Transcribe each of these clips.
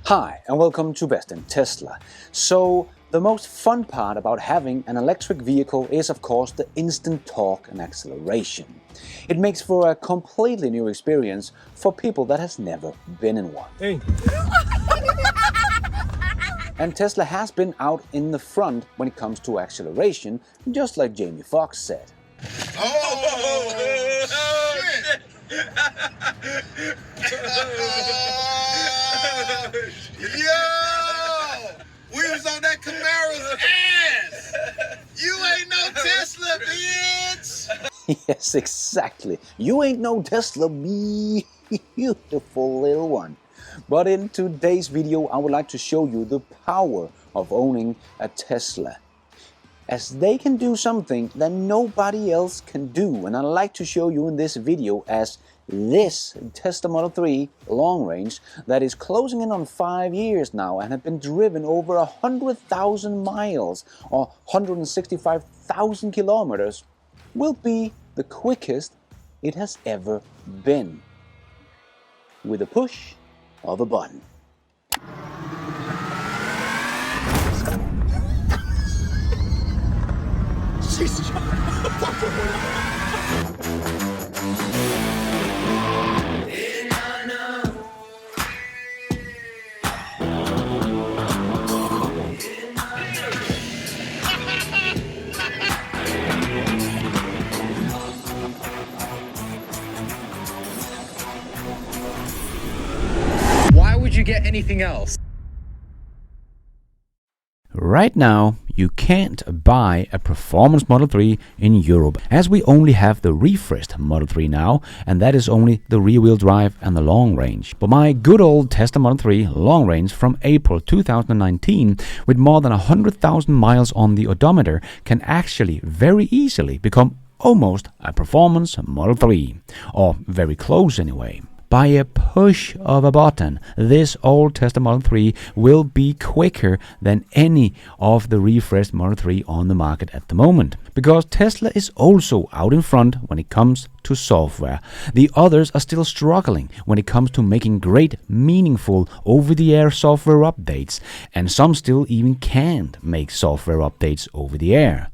Hi and welcome to Best in Tesla. So the most fun part about having an electric vehicle is of course the instant torque and acceleration. It makes for a completely new experience for people that has never been in one. Hey. And Tesla has been out in the front when it comes to acceleration, just like Jamie Foxx said. Shit! Yo! We was on that Camara's ass! You ain't no Tesla, bitch! Yes, exactly. You ain't no Tesla, beautiful little one. But in today's video, I would like to show you the power of owning a Tesla, as they can do something that nobody else can do. And I'd like to show you in this video as this Tesla Model 3 long range that is closing in on 5 years now and have been driven over 100,000 miles or 165,000 kilometers will be the quickest it has ever been, with a push of a button. Why would you get anything else? Right now, you can't buy a performance Model 3 in Europe, as we only have the refreshed Model 3 now, and that is only the rear-wheel drive and the long range. But my good old Tesla Model 3 long range from April 2019, with more than 100,000 miles on the odometer, can actually very easily become almost a performance Model 3, or very close anyway. By a push of a button, this old Tesla Model 3 will be quicker than any of the refreshed Model 3 on the market at the moment. Because Tesla is also out in front when it comes to software. The others are still struggling when it comes to making great, meaningful over-the-air software updates, and some still even can't make software updates over the air.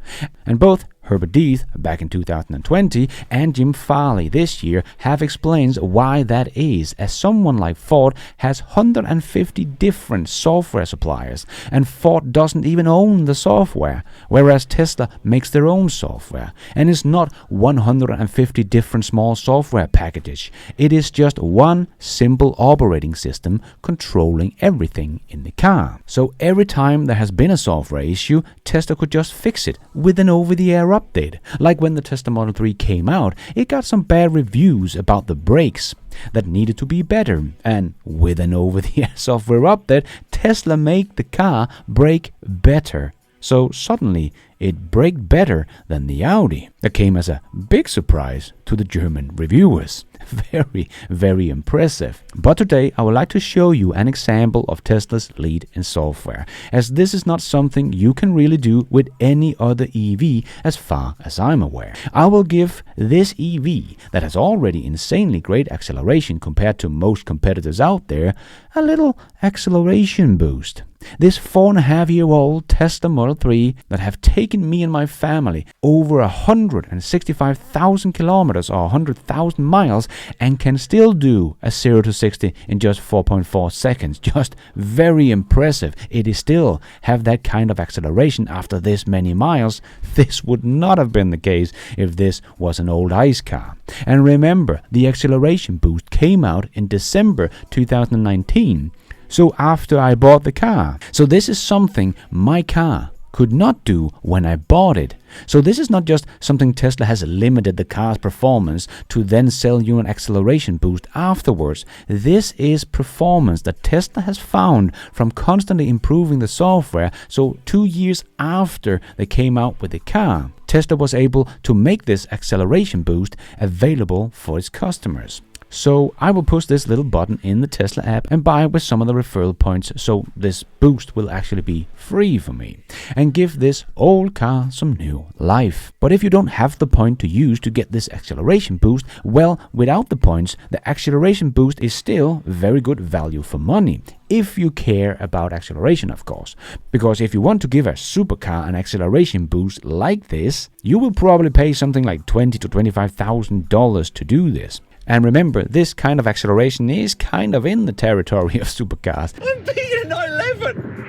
And both Herbert Diess back in 2020 and Jim Farley this year have explained why that is, as someone like Ford has 150 different software suppliers, and Ford doesn't even own the software, whereas Tesla makes their own software, and it's not 150 different small software packages. It is just one simple operating system controlling everything in the car. So every time there has been a software issue, Tesla could just fix it with an over-the-air update. Like when the Tesla Model 3 came out, it got some bad reviews about the brakes that needed to be better, and with an over-the-air software update, Tesla made the car brake better. So suddenly it braked better than the Audi. That came as a big surprise to the German reviewers. Very, very impressive. But today I would like to show you an example of Tesla's lead in software, as this is not something you can really do with any other EV as far as I'm aware. I will give this EV that has already insanely great acceleration compared to most competitors out there a little acceleration boost. This 4.5-year-old Tesla Model 3 that have taken me and my family over 165,000 kilometers or 100,000 miles and can still do a 0 to 60 in just 4.4 seconds. Just very impressive. It is still have that kind of acceleration after this many miles. This would not have been the case if this was an old ICE car. And remember, the acceleration boost came out in December 2019. So after I bought the car. So this is something my car could not do when I bought it. So this is not just something Tesla has limited the car's performance to then sell you an acceleration boost afterwards. This is performance that Tesla has found from constantly improving the software. So 2 years after they came out with the car, Tesla was able to make this acceleration boost available for its customers. So I will push this little button in the Tesla app and buy with some of the referral points, so this boost will actually be free for me and give this old car some new life. But if you don't have the point to use to get this acceleration boost, well, without the points, the acceleration boost is still very good value for money. If you care about acceleration, of course. Because if you want to give a supercar an acceleration boost like this, you will probably pay something like $20,000 to $25,000 to do this. And remember, this kind of acceleration is kind of in the territory of supercars. I'm beating a 911.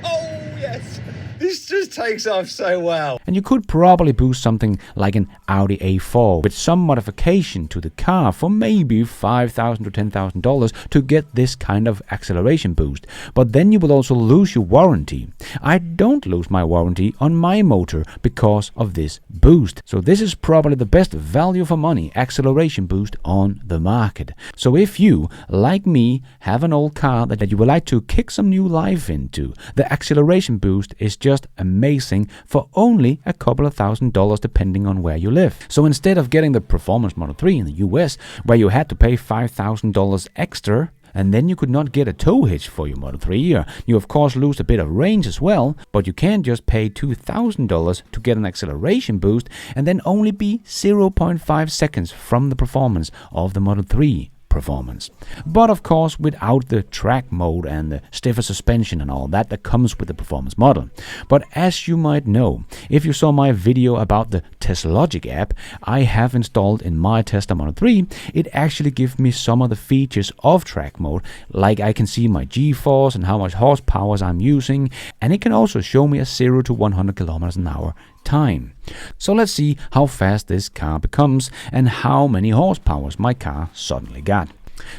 Oh, yes. This just takes off so well. And you could probably boost something like an Audi A4 with some modification to the car for maybe $5,000 to $10,000 to get this kind of acceleration boost. But then you will also lose your warranty. I don't lose my warranty on my motor because of this boost. So this is probably the best value for money acceleration boost on the market. So if you, like me, have an old car that you would like to kick some new life into, the acceleration boost is just amazing for only a couple of $1,000 depending on where you live. So instead of getting the Performance Model 3 in the US, where you had to pay $5,000 extra, and then you could not get a tow hitch for your Model 3, you of course lose a bit of range as well, but you can't just pay $2,000 to get an acceleration boost and then only be 0.5 seconds from the performance of the Model 3 performance. But of course without the track mode and the stiffer suspension and all that comes with the performance model. But as you might know, if you saw my video about the TeslaLogic app I have installed in my Tesla Model 3, it actually gives me some of the features of track mode, like I can see my G-force and how much horsepower I'm using, and it can also show me a 0 to 100 kilometers an hour time. So let's see how fast this car becomes and how many horsepower my car suddenly got.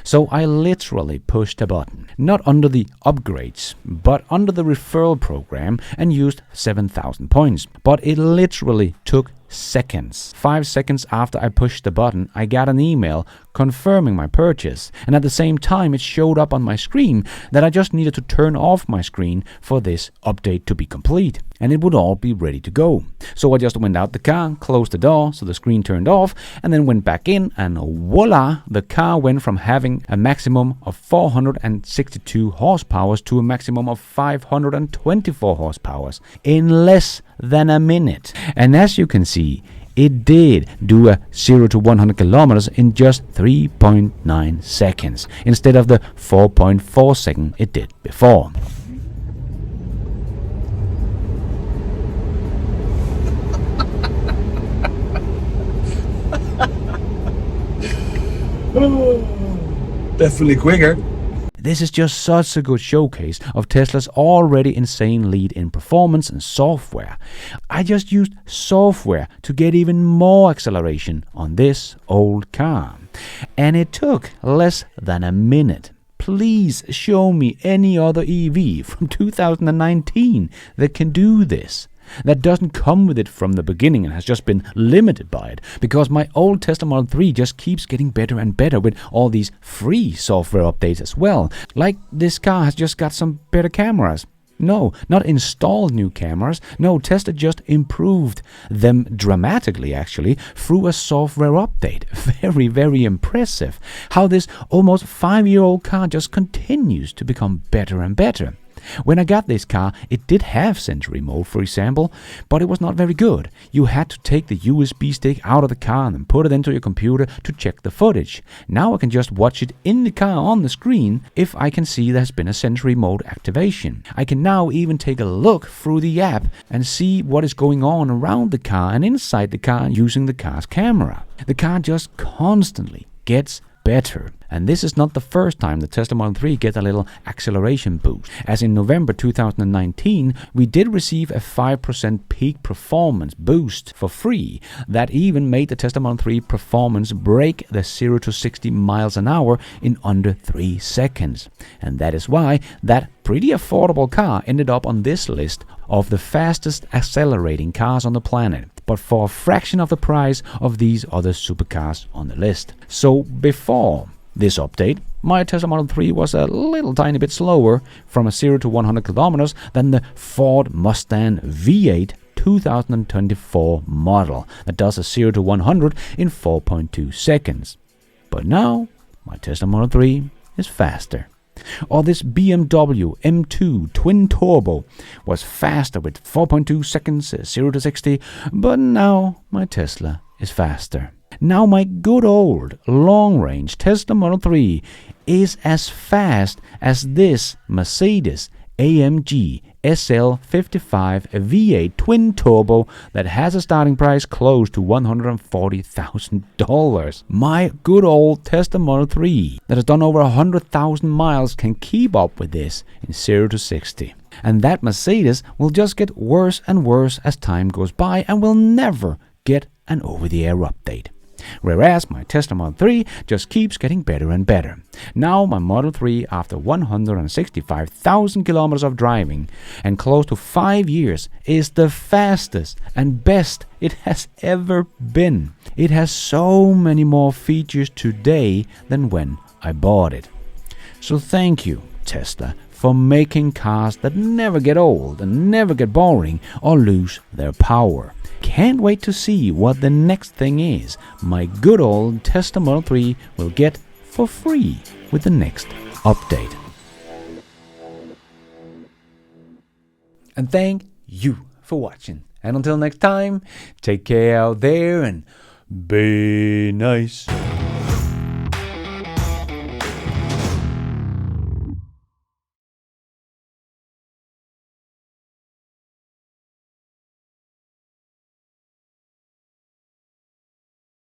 So I literally pushed a button, not under the upgrades, but under the referral program, and used 7,000 points. But it literally took seconds. 5 seconds after I pushed the button, I got an email confirming my purchase, and at the same time it showed up on my screen that I just needed to turn off my screen for this update to be complete, and it would all be ready to go. So I just went out the car, closed the door so the screen turned off, and then went back in, and voila, the car went from having a maximum of 462 horsepower to a maximum of 524 horsepower in less than a minute. And as you can see, it did do a 0 to 100 kilometers in just 3.9 seconds instead of the 4.4 seconds it did before. Definitely quicker. This is just such a good showcase of Tesla's already insane lead in performance and software. I just used software to get even more acceleration on this old car. And it took less than a minute. Please show me any other EV from 2019 that can do this. That doesn't come with it from the beginning and has just been limited by it, because my old Tesla Model 3 just keeps getting better and better with all these free software updates as well. Like this car has just got some better cameras. No, not installed new cameras. No, Tesla just improved them dramatically actually through a software update. Very, very impressive. How this almost 5-year-old car just continues to become better and better. When I got this car, it did have Sensory mode, for example, but it was not very good. You had to take the USB stick out of the car and then put it into your computer to check the footage. Now I can just watch it in the car on the screen if I can see there has been a Sensory mode activation. I can now even take a look through the app and see what is going on around the car and inside the car using the car's camera. The car just constantly gets better. And this is not the first time the Tesla Model 3 gets a little acceleration boost. As in November 2019, we did receive a 5% peak performance boost for free that even made the Tesla Model 3 performance break the 0 to 60 miles an hour in under 3 seconds. And that is why that pretty affordable car ended up on this list of the fastest accelerating cars on the planet, but for a fraction of the price of these other supercars on the list. So before this update, my Tesla Model 3 was a little tiny bit slower from a 0 to 100 kilometers than the Ford Mustang V8 2024 model that does a 0 to 100 in 4.2 seconds. But now, my Tesla Model 3 is faster. Or this BMW M2 twin turbo was faster with 4.2 seconds 0 to 60, but now my Tesla is faster. Now my good old long-range Tesla Model 3 is as fast as this Mercedes AMG SL55 V8 twin turbo that has a starting price close to $140,000. My good old Tesla Model 3 that has done over 100,000 miles can keep up with this in 0 to 60. And that Mercedes will just get worse and worse as time goes by and will never get an over-the-air update. Whereas my Tesla Model 3 just keeps getting better and better. Now my Model 3, after 165,000 kilometers of driving and close to 5 years, is the fastest and best it has ever been. It has so many more features today than when I bought it. So thank you, Tesla, for making cars that never get old and never get boring or lose their power. Can't wait to see what the next thing is my good old Tesla Model 3 will get for free with the next update. And thank you for watching. And until next time, take care out there and be nice.